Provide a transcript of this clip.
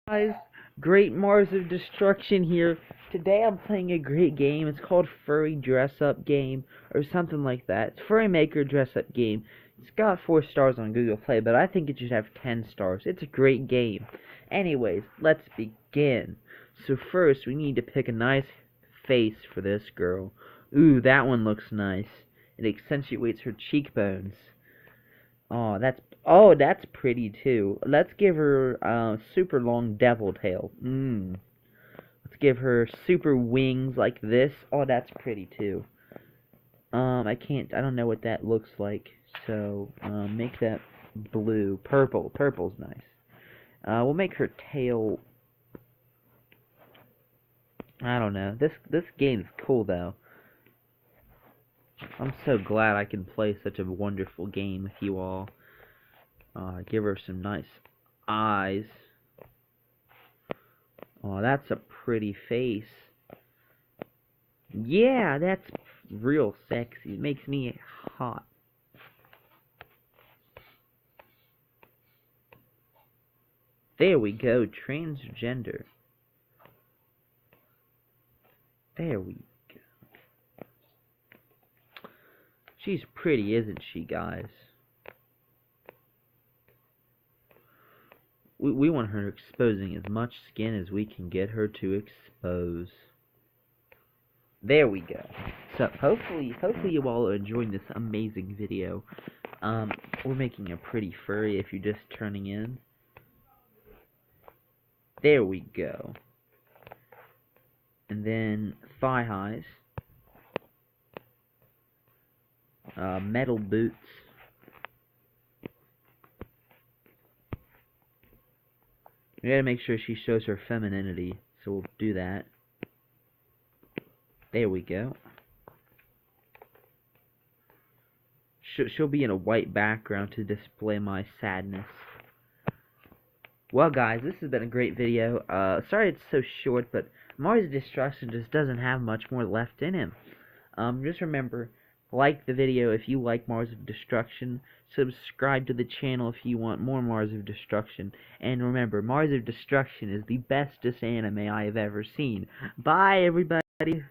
Guys, great Mars of Destruction here. Today I'm playing a great game. It's called Furry Dress Up Game or something like that. It's Furry Maker Dress Up Game. It's got 4 stars on Google Play, but I think it should have 10 stars. It's a great game. Anyways, let's begin. So first we need to pick a nice face for this girl. Ooh, that one looks nice. It accentuates her cheekbones. Oh, that's pretty too. Let's give her super long devil tail. Let's give her super wings like this. Oh, that's pretty too. I don't know what that looks like. So, make that blue, purple. Purple's nice. We'll make her tail. I don't know. This game's cool though. I'm so glad I can play such a wonderful game with you all. Give her some nice eyes. Oh, that's a pretty face. Yeah, that's real sexy. It makes me hot. There we go, transgender. There we go. She's pretty, isn't she, guys? We want her exposing as much skin as we can get her to expose. There we go. So hopefully you all are enjoying this amazing video. We're making a pretty furry if you're just turning in. There we go. And then thigh highs. Metal boots. We gotta make sure she shows her femininity, so we'll do that. There we go. She'll be in a white background to display my sadness. Well, guys, this has been a great video. Sorry it's so short, but Mars Destruction just doesn't have much more left in him. Just remember, like the video if you like Mars of Destruction, subscribe to the channel if you want more Mars of Destruction, and remember, Mars of Destruction is the bestest anime I have ever seen. Bye, everybody!